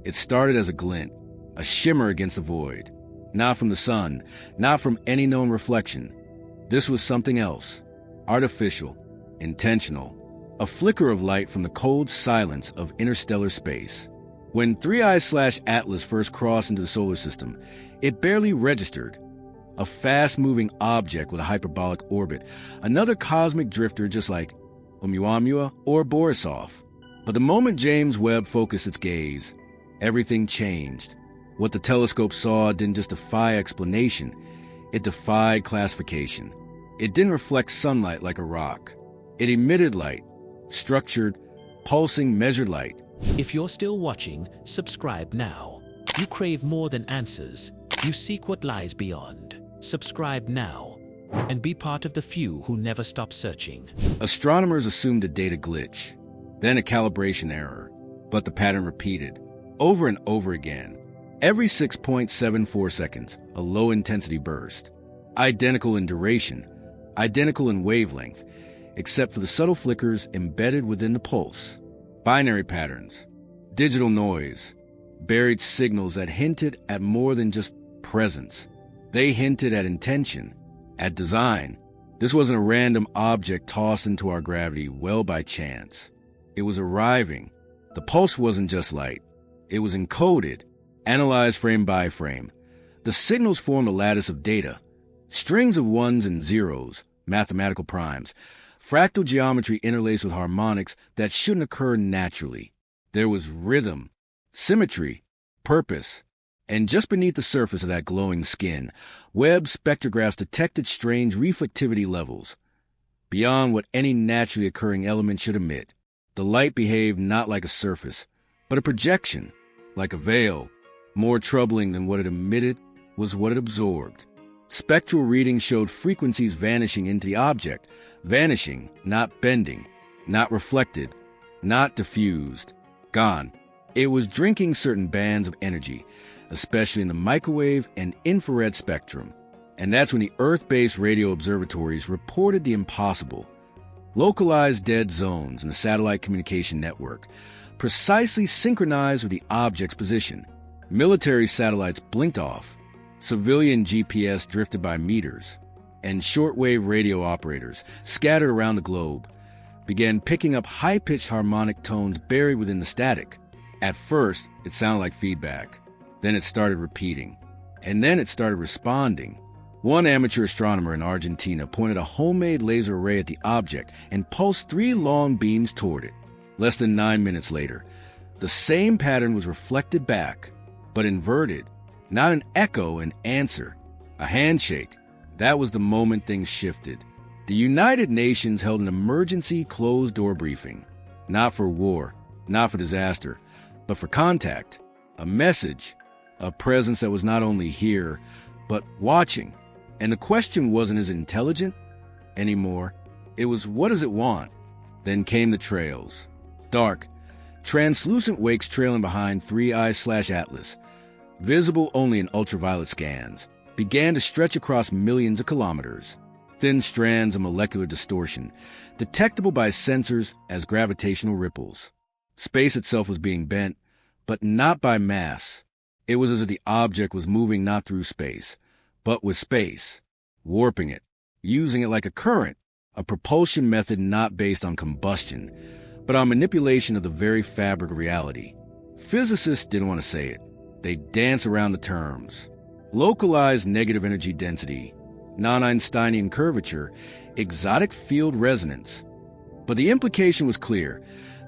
It started as a glint, a shimmer against the void. Not from the sun, not from any known reflection. This was something else. Artificial, intentional. A flicker of light from the cold silence of interstellar space. When 3I/Atlas first crossed into the solar system, it barely registered. A fast-moving object with a hyperbolic orbit. Another cosmic drifter just like Oumuamua or Borisov. But the moment James Webb focused its gaze, everything changed. What the telescope saw didn't just defy explanation, it defied classification. It didn't reflect sunlight like a rock. It emitted light, structured, pulsing, measured light. If you're still watching, subscribe now. You crave more than answers. You seek what lies beyond. Subscribe now and be part of the few who never stop searching. Astronomers assumed a data glitch, then a calibration error, but the pattern repeated, over and over again. Every 6.74 seconds, a low-intensity burst. Identical in duration, identical in wavelength, except for the subtle flickers embedded within the pulse. Binary patterns, digital noise, buried signals that hinted at more than just presence. They hinted at intention, at design. This wasn't a random object tossed into our gravity well by chance. It was arriving. The pulse wasn't just light. It was encoded, analyzed frame by frame. The signals formed a lattice of data, strings of ones and zeros, mathematical primes, fractal geometry interlaced with harmonics that shouldn't occur naturally. There was rhythm, symmetry, purpose. And just beneath the surface of that glowing skin, Webb spectrographs detected strange reflectivity levels, beyond what any naturally occurring element should emit. The light behaved not like a surface, but a projection, like a veil. More troubling than what it emitted was what it absorbed. Spectral readings showed frequencies vanishing into the object, vanishing, not bending, not reflected, not diffused, gone. It was drinking certain bands of energy, especially in the microwave and infrared spectrum. And that's when the Earth-based radio observatories reported the impossible. Localized dead zones in the satellite communication network, precisely synchronized with the object's position. Military satellites blinked off, civilian GPS drifted by meters, and shortwave radio operators, scattered around the globe, began picking up high-pitched harmonic tones buried within the static. At first, it sounded like feedback. Then it started repeating. And then it started responding. One amateur astronomer in Argentina pointed a homemade laser array at the object and pulsed 3 long beams toward it. Less than 9 minutes later, the same pattern was reflected back, but inverted. Not an echo, an answer. A handshake. That was the moment things shifted. The United Nations held an emergency closed-door briefing. Not for war, not for disaster, but for contact. A message. A presence that was not only here, but watching. And the question wasn't is it intelligent anymore. It was what does it want? Then came the trails. Dark, translucent wakes trailing behind 3I/Atlas, visible only in ultraviolet scans, began to stretch across millions of kilometers. Thin strands of molecular distortion, detectable by sensors as gravitational ripples. Space itself was being bent, but not by mass. It was as if the object was moving not through space, but with space, warping it, using it like a current, a propulsion method not based on combustion, but on manipulation of the very fabric of reality. Physicists didn't want to say it. They danced around the terms. Localized negative energy density, non-Einsteinian curvature, exotic field resonance. But the implication was clear.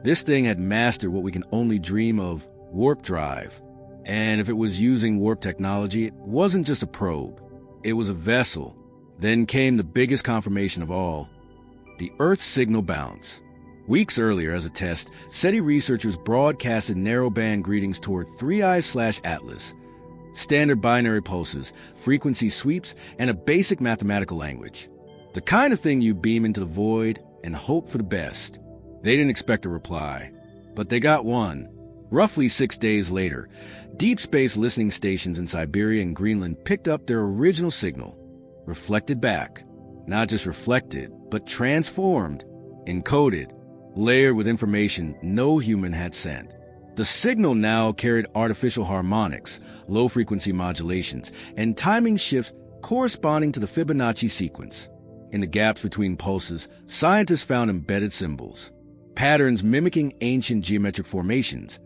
This thing had mastered what we can only dream of, warp drive. And if it was using warp technology, it wasn't just a probe. It was a vessel. Then came the biggest confirmation of all, the Earth signal bounce. Weeks earlier, as a test, SETI researchers broadcasted narrowband greetings toward 3I/Atlas. Standard binary pulses, frequency sweeps, and a basic mathematical language. The kind of thing you beam into the void and hope for the best. They didn't expect a reply, but they got one. Roughly 6 days later, deep space listening stations in Siberia and Greenland picked up their original signal, reflected back. Not just reflected, but transformed, encoded, layered with information no human had sent. The signal now carried artificial harmonics, low-frequency modulations, and timing shifts corresponding to the Fibonacci sequence. In the gaps between pulses, scientists found embedded symbols, patterns mimicking ancient geometric formations.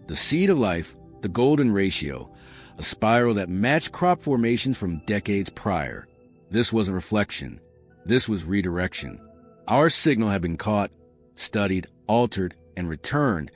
The seed of life, the golden ratio, a spiral that matched crop formations from decades prior. This wasn't reflection. This was redirection. Our signal had been caught, studied, altered, and returned,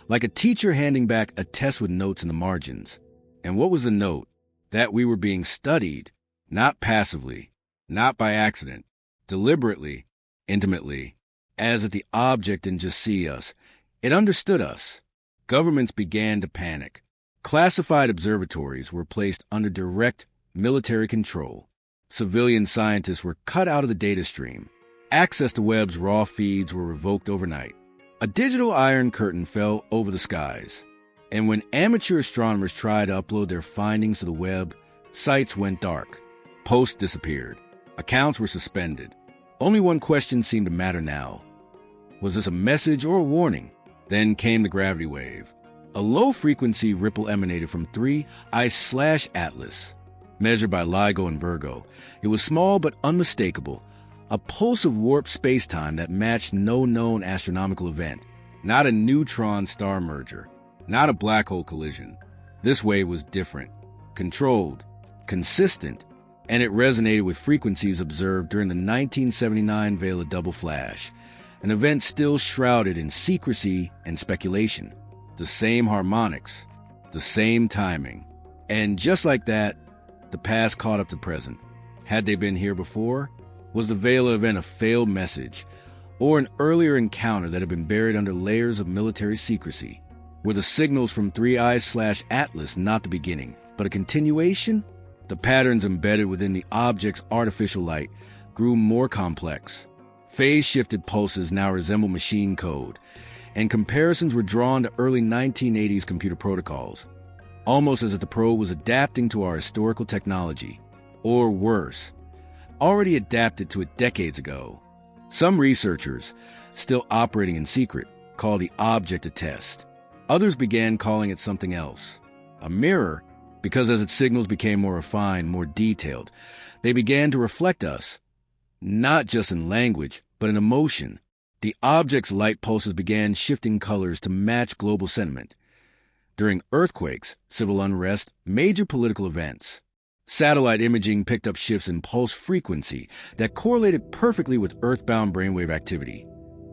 like a teacher handing back a test with notes in the margins. And what was the note? That we were being studied, not passively, not by accident, deliberately, intimately, as if the object didn't just see us. It understood us. Governments began to panic. Classified observatories were placed under direct military control. Civilian scientists were cut out of the data stream. Access to Webb's raw feeds were revoked overnight. A digital iron curtain fell over the skies. And when amateur astronomers tried to upload their findings to the Webb, sites went dark. Posts disappeared. Accounts were suspended. Only one question seemed to matter now. Was this a message or a warning? Then came the gravity wave. A low-frequency ripple emanated from 3I/Atlas. Measured by LIGO and Virgo, it was small but unmistakable, a pulse of warped space-time that matched no known astronomical event, not a neutron-star merger, not a black hole collision. This wave was different, controlled, consistent, and it resonated with frequencies observed during the 1979 Vela double flash, an event still shrouded in secrecy and speculation. The same harmonics, the same timing. And just like that, the past caught up to present. Had they been here before? Was the Vela event a failed message, or an earlier encounter that had been buried under layers of military secrecy? Were the signals from 3I/Atlas not the beginning, but a continuation? The patterns embedded within the object's artificial light grew more complex. Phase-shifted pulses now resemble machine code, and comparisons were drawn to early 1980s computer protocols, almost as if the probe was adapting to our historical technology, or worse, already adapted to it decades ago. Some researchers, still operating in secret, call the object a test. Others began calling it something else, a mirror, because as its signals became more refined, more detailed, they began to reflect us, not just in language, but in emotion. The object's light pulses began shifting colors to match global sentiment. During earthquakes, civil unrest, major political events, satellite imaging picked up shifts in pulse frequency that correlated perfectly with earthbound brainwave activity,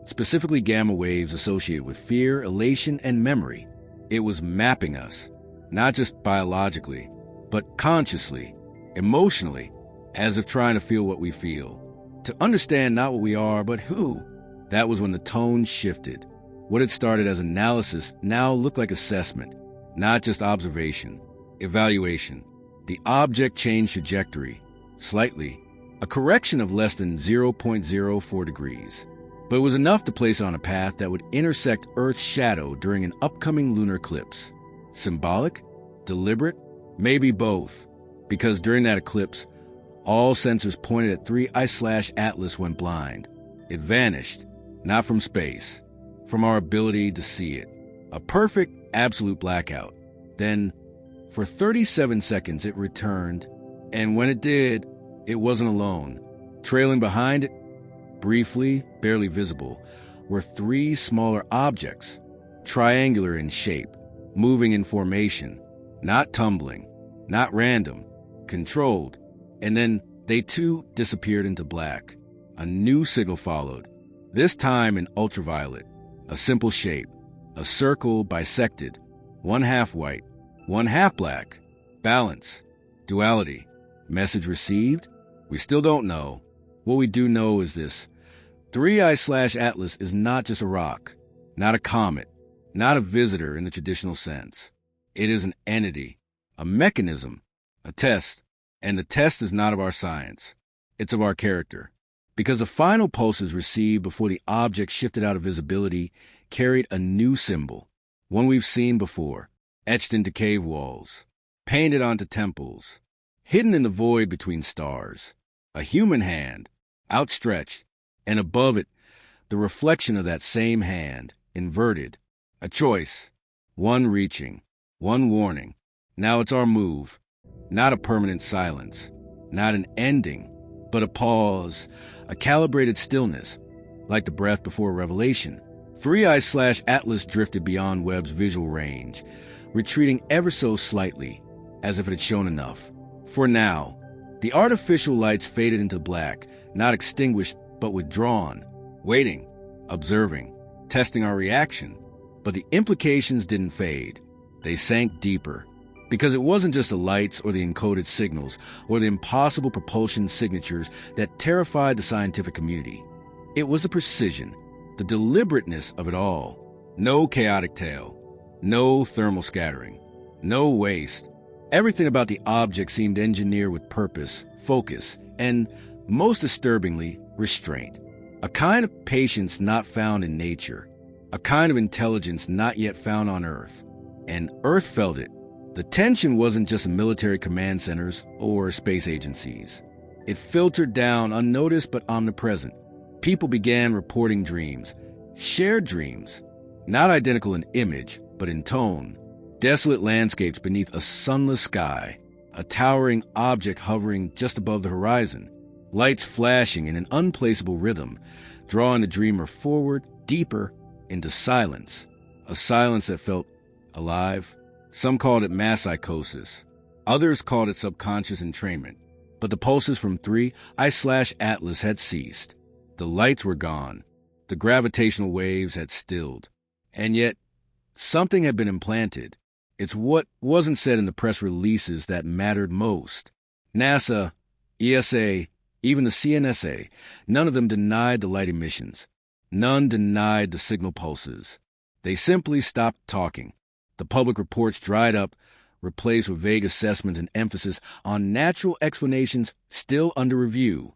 specifically gamma waves associated with fear, elation, and memory. It was mapping us, not just biologically, but consciously, emotionally, as if trying to feel what we feel. To understand not what we are, but who. That was when the tone shifted. What had started as analysis now looked like assessment, not just observation, evaluation. The object changed trajectory, slightly, a correction of less than 0.04 degrees. But it was enough to place it on a path that would intersect Earth's shadow during an upcoming lunar eclipse. Symbolic? Deliberate? Maybe both. Because during that eclipse, all sensors pointed at 3I/Atlas went blind. It vanished, not from space, from our ability to see it. A perfect, absolute blackout. Then, for 37 seconds, it returned, and when it did, it wasn't alone. Trailing behind it, briefly, barely visible, were three smaller objects, triangular in shape, moving in formation, not tumbling, not random, controlled, and then they too disappeared into black. A new signal followed, this time in ultraviolet, a simple shape, a circle bisected, one half white, one half black, balance, duality. Message received? We still don't know. What we do know is this: 3I/Atlas is not just a rock, not a comet, not a visitor in the traditional sense. It is an entity, a mechanism, a test, and the test is not of our science. It's of our character. Because the final pulses received before the object shifted out of visibility carried a new symbol, one we've seen before, etched into cave walls, painted onto temples, hidden in the void between stars. A human hand, outstretched, and above it, the reflection of that same hand, inverted. A choice. One reaching, one warning. Now it's our move. Not a permanent silence, not an ending, but a pause, a calibrated stillness, like the breath before a revelation. 3i/Atlas drifted beyond Webb's visual range, retreating ever so slightly, as if it had shown enough. For now, the artificial lights faded into black, not extinguished, but withdrawn, waiting, observing, testing our reaction. But the implications didn't fade. They sank deeper. Because it wasn't just the lights or the encoded signals or the impossible propulsion signatures that terrified the scientific community. It was the precision, the deliberateness of it all. No chaotic tail, no thermal scattering, no waste. Everything about the object seemed engineered with purpose, focus, and, most disturbingly, restraint. A kind of patience not found in nature, a kind of intelligence not yet found on Earth. And Earth felt it. The tension wasn't just in military command centers or space agencies. It filtered down, unnoticed but omnipresent. People began reporting dreams, shared dreams, not identical in image, but in tone. Desolate landscapes beneath a sunless sky, a towering object hovering just above the horizon, lights flashing in an unplaceable rhythm, drawing the dreamer forward, deeper, into silence, a silence that felt alive. Some called it mass psychosis. Others called it subconscious entrainment. But the pulses from 3i/Atlas had ceased. The lights were gone. The gravitational waves had stilled. And yet, something had been implanted. It's what wasn't said in the press releases that mattered most. NASA, ESA, even the CNSA, none of them denied the light emissions. None denied the signal pulses. They simply stopped talking. The public reports dried up, replaced with vague assessments and emphasis on natural explanations still under review.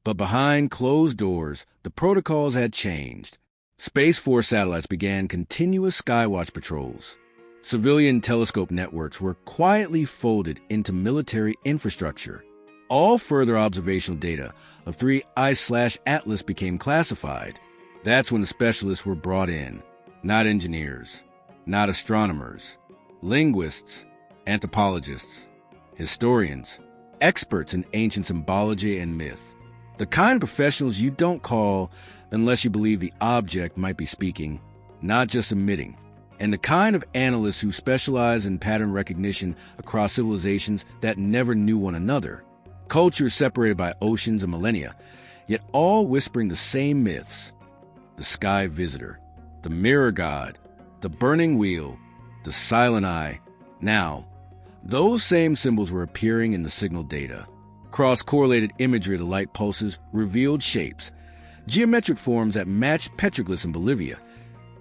But behind closed doors, the protocols had changed. Space Force satellites began continuous skywatch patrols. Civilian telescope networks were quietly folded into military infrastructure. All further observational data of 3i/Atlas became classified. That's when the specialists were brought in, not engineers, not astronomers, linguists, anthropologists, historians, experts in ancient symbology and myth. The kind of professionals you don't call unless you believe the object might be speaking, not just emitting. And the kind of analysts who specialize in pattern recognition across civilizations that never knew one another. Cultures separated by oceans and millennia, yet all whispering the same myths. The sky visitor, the mirror god, the burning wheel, the silent eye. Now, those same symbols were appearing in the signal data. Cross-correlated imagery of the light pulses revealed shapes, geometric forms that matched petroglyphs in Bolivia,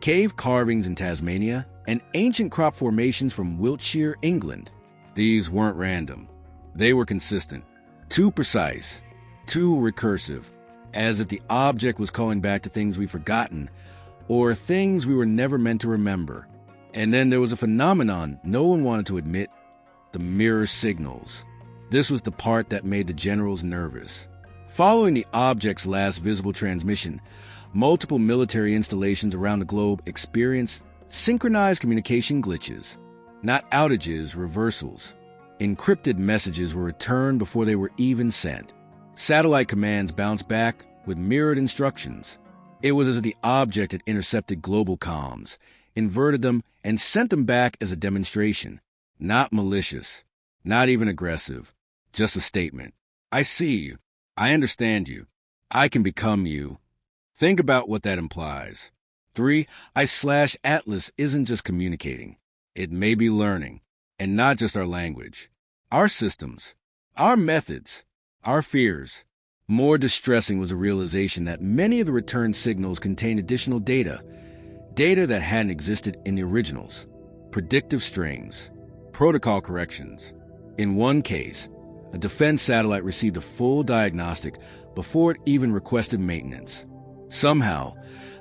cave carvings in Tasmania, and ancient crop formations from Wiltshire, England. These weren't random. They were consistent, too precise, too recursive, as if the object was calling back to things we've forgotten or things we were never meant to remember. And then there was a phenomenon no one wanted to admit, the mirror signals. This was the part that made the generals nervous. Following the object's last visible transmission, multiple military installations around the globe experienced synchronized communication glitches, not outages, reversals. Encrypted messages were returned before they were even sent. Satellite commands bounced back with mirrored instructions. It was as if the object had intercepted global comms, inverted them, and sent them back as a demonstration. Not malicious, not even aggressive, just a statement. I see you. I understand you. I can become you. Think about what that implies. 3i/Atlas isn't just communicating. It may be learning, and not just our language. Our systems, our methods, our fears. More distressing was the realization that many of the returned signals contained additional data that hadn't existed in the originals. Predictive strings, protocol corrections. In one case, a defense satellite received a full diagnostic before it even requested maintenance. Somehow,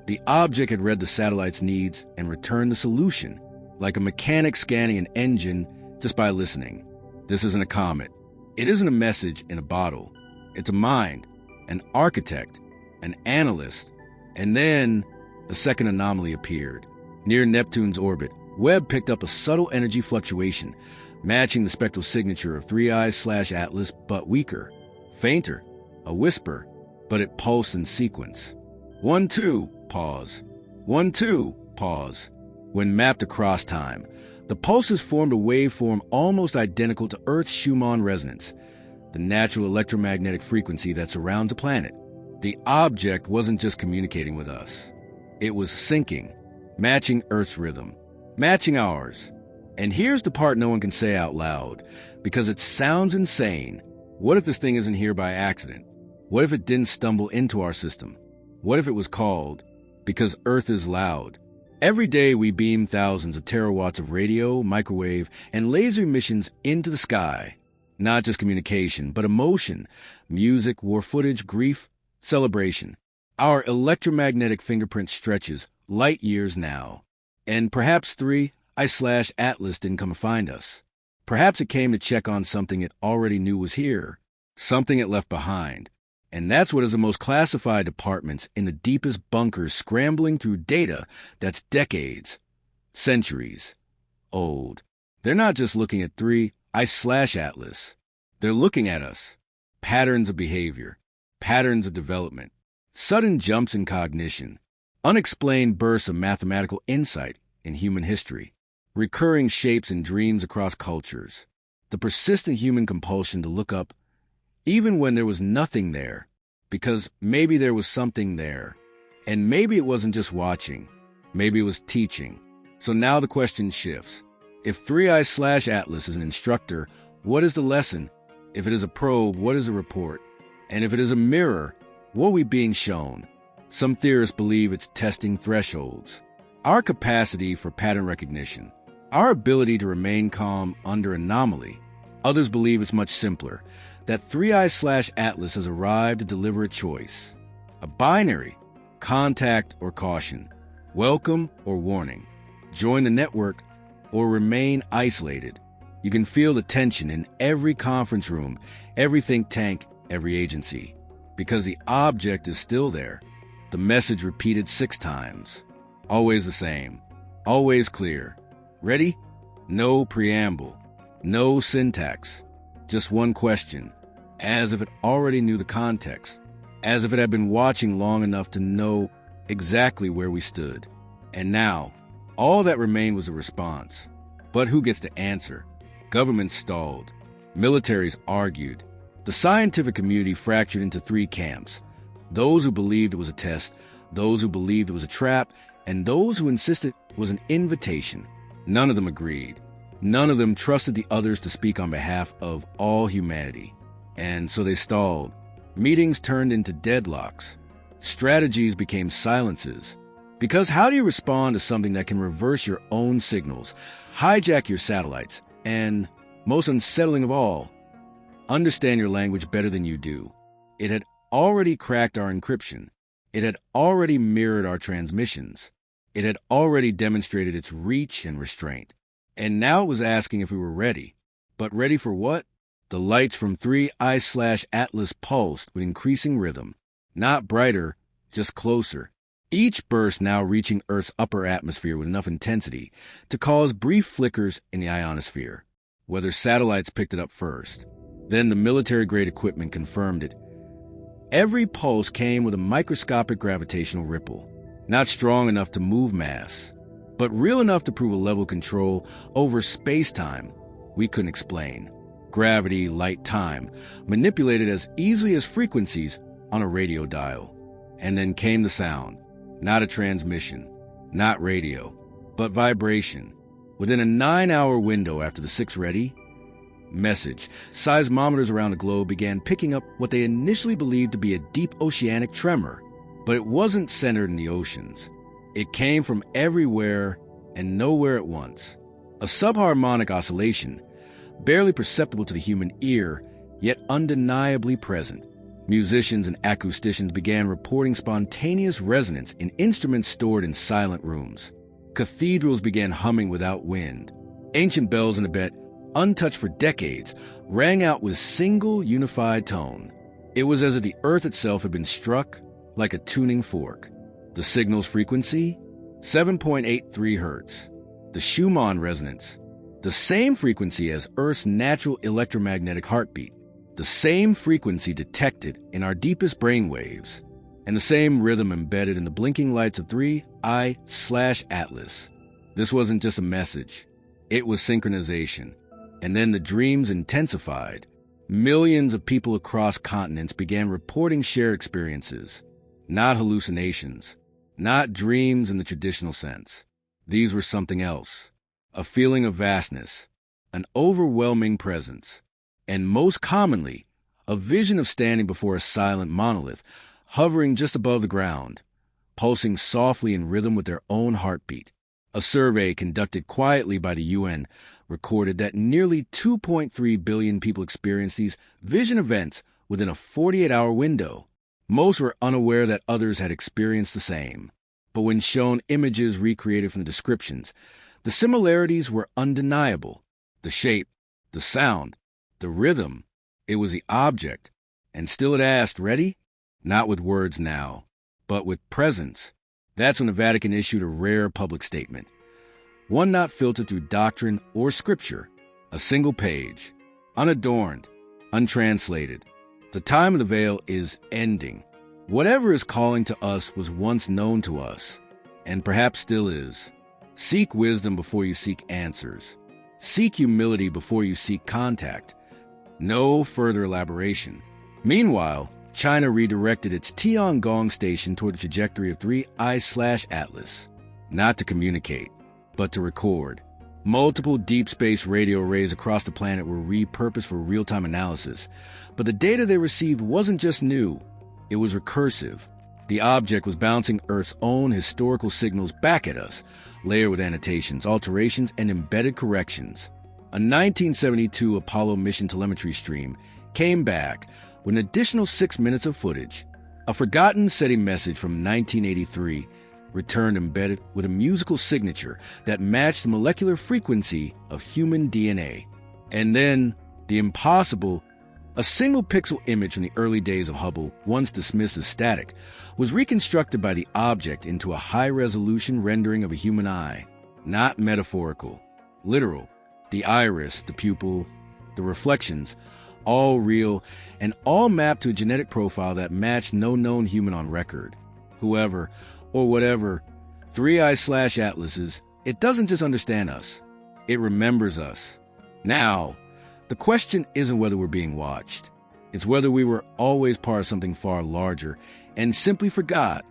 the object had read the satellite's needs and returned the solution, like a mechanic scanning an engine just by listening. This isn't a comet. It isn't a message in a bottle. It's a mind, an architect, an analyst. And then, a second anomaly appeared. Near Neptune's orbit, Webb picked up a subtle energy fluctuation, matching the spectral signature of 3I/Atlas, but weaker, fainter, a whisper, but it pulsed in sequence. 1, 2, pause. 1, 2, pause. When mapped across time, the pulses formed a waveform almost identical to Earth's Schumann resonance, the natural electromagnetic frequency that surrounds a planet. The object wasn't just communicating with us. It was syncing, matching Earth's rhythm, matching ours. And here's the part no one can say out loud, because it sounds insane. What if this thing isn't here by accident? What if it didn't stumble into our system? What if it was called because Earth is loud? Every day we beam thousands of terawatts of radio, microwave, and laser emissions into the sky. Not just communication, but emotion, music, war footage, grief, celebration. Our electromagnetic fingerprint stretches light years now. And perhaps 3I/Atlas didn't come to find us. Perhaps it came to check on something it already knew was here, something it left behind. And that's what is the most classified departments in the deepest bunkers scrambling through data that's decades, centuries old. They're not just looking at 3I/Atlas. They're looking at us. Patterns of behavior, patterns of development, sudden jumps in cognition, unexplained bursts of mathematical insight in human history, recurring shapes and dreams across cultures, the persistent human compulsion to look up even when there was nothing there, because maybe there was something there. And maybe it wasn't just watching, maybe it was teaching. So now the question shifts. If 3I/Atlas is an instructor, what is the lesson? If it is a probe, what is a report? And if it is a mirror, what are we being shown? Some theorists believe it's testing thresholds, our capacity for pattern recognition, our ability to remain calm under anomaly. Others believe it's much simpler, that 3I/Atlas has arrived to deliver a choice, a binary, contact or caution, welcome or warning, join the network or remain isolated. You can feel the tension in every conference room, every think tank, every agency, because the object is still there, the message repeated 6 times, always the same, always clear. Ready? No preamble, no syntax. Just one question, as if it already knew the context, as if it had been watching long enough to know exactly where we stood. And now, all that remained was a response. But who gets to answer? Governments stalled. Militaries argued. The scientific community fractured into 3 camps. Those who believed it was a test, those who believed it was a trap, and those who insisted it was an invitation. None of them agreed. None of them trusted the others to speak on behalf of all humanity. And so they stalled. Meetings turned into deadlocks. Strategies became silences. Because how do you respond to something that can reverse your own signals, hijack your satellites, and, most unsettling of all, understand your language better than you do? It had already cracked our encryption. It had already mirrored our transmissions. It had already demonstrated its reach and restraint. And now it was asking if we were ready. But ready for what? The lights from 3I/Atlas pulsed with increasing rhythm. Not brighter, just closer. Each burst now reaching Earth's upper atmosphere with enough intensity to cause brief flickers in the ionosphere. Whether satellites picked it up first. Then the military-grade equipment confirmed it. Every pulse came with a microscopic gravitational ripple, not strong enough to move mass, but real enough to prove a level control over space-time we couldn't explain. Gravity, light, time, manipulated as easily as frequencies on a radio dial. And then came the sound. Not a transmission, not radio, but vibration. Within a 9-hour window after the 6 ready, message. Seismometers around the globe began picking up what they initially believed to be a deep oceanic tremor. But it wasn't centered in the oceans. It came from everywhere and nowhere at once. A subharmonic oscillation, barely perceptible to the human ear, yet undeniably present. Musicians and acousticians began reporting spontaneous resonance in instruments stored in silent rooms. Cathedrals began humming without wind. Ancient bells in Tibet, untouched for decades, rang out with single unified tone. It was as if the earth itself had been struck like a tuning fork. The signal's frequency? 7.83 hertz. the Schumann resonance, the same frequency as Earth's natural electromagnetic heartbeat, the same frequency detected in our deepest brain waves, and the same rhythm embedded in the blinking lights of 3I/Atlas. This wasn't just a message. It was synchronization. And then the dreams intensified. Millions of people across continents began reporting shared experiences, not hallucinations, not dreams in the traditional sense. These were something else, a feeling of vastness, an overwhelming presence, and most commonly, a vision of standing before a silent monolith, hovering just above the ground, pulsing softly in rhythm with their own heartbeat. A survey conducted quietly by the UN recorded that nearly 2.3 billion people experienced these vision events within a 48-hour window. Most were unaware that others had experienced the same. But when shown images recreated from the descriptions, the similarities were undeniable. The shape, the sound, the rhythm, it was the object. And still it asked, ready? Not with words now, but with presence. That's when the Vatican issued a rare public statement. One not filtered through doctrine or scripture. A single page, unadorned, untranslated. The time of the veil is ending. Whatever is calling to us was once known to us, and perhaps still is. Seek wisdom before you seek answers. Seek humility before you seek contact. No further elaboration. Meanwhile, China redirected its Tiangong station toward the trajectory of 3I/Atlas, not to communicate, but to record. Multiple deep space radio arrays across the planet were repurposed for real-time analysis, but the data they received wasn't just new, it was recursive. The object was bouncing Earth's own historical signals back at us, layered with annotations, alterations, and embedded corrections. A 1972 Apollo mission telemetry stream came back with an additional 6 minutes of footage. A forgotten SETI message from 1983 returned embedded with a musical signature that matched the molecular frequency of human DNA. And then, the impossible, a single pixel image from the early days of Hubble, once dismissed as static, was reconstructed by the object into a high-resolution rendering of a human eye. Not metaphorical, literal. The iris, the pupil, the reflections, all real, and all mapped to a genetic profile that matched no known human on record. Whoever, or whatever, 3I/Atlases, it doesn't just understand us, it remembers us. Now, the question isn't whether we're being watched. It's whether we were always part of something far larger and simply forgot.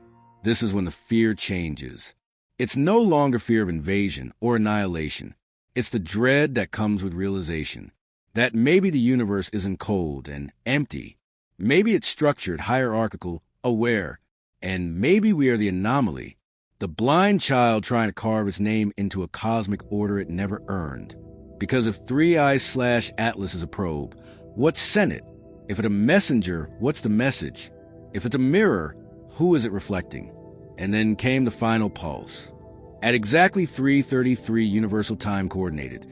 This is when the fear changes. It's no longer fear of invasion or annihilation. It's the dread that comes with realization that maybe the universe isn't cold and empty. Maybe it's structured, hierarchical, aware, and maybe we are the anomaly, the blind child trying to carve its name into a cosmic order it never earned. Because if 3I/Atlas is a probe, what's sent it? If it's a messenger, what's the message? If it's a mirror, who is it reflecting? And then came the final pulse. At exactly 3:33 Universal Time Coordinated,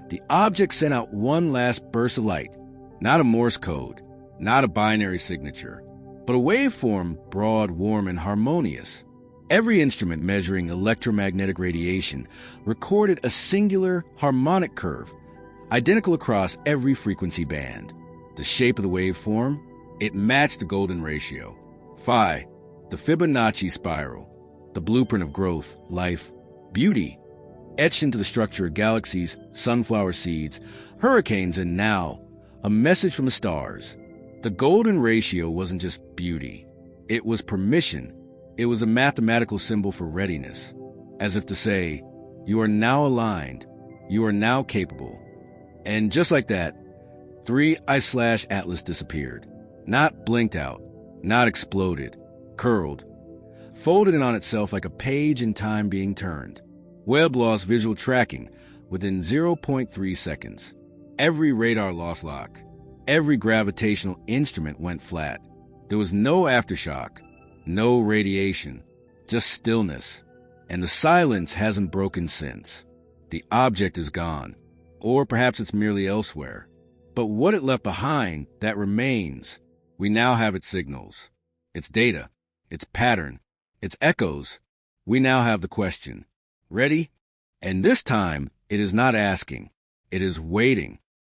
the object sent out one last burst of light, not a Morse code, not a binary signature, but a waveform broad, warm, and harmonious. Every instrument measuring electromagnetic radiation recorded a singular harmonic curve, identical across every frequency band. The shape of the waveform, it matched the golden ratio. Phi, the Fibonacci spiral, the blueprint of growth, life, beauty, etched into the structure of galaxies, sunflower seeds, hurricanes, and now, a message from the stars. The golden ratio wasn't just beauty. It was permission. It was a mathematical symbol for readiness, as if to say, you are now aligned, you are now capable. And just like that, 3I/Atlas disappeared. Not blinked out, not exploded, curled, folded in on itself like a page in time being turned. Webb lost visual tracking within 0.3 seconds. Every radar lost lock. Every gravitational instrument went flat. There was no aftershock, no radiation, just stillness. And the silence hasn't broken since. The object is gone, or perhaps it's merely elsewhere. But what it left behind, that remains. We now have its signals, its data, its pattern, its echoes. We now have the question. Ready? And this time, it is not asking, it is waiting.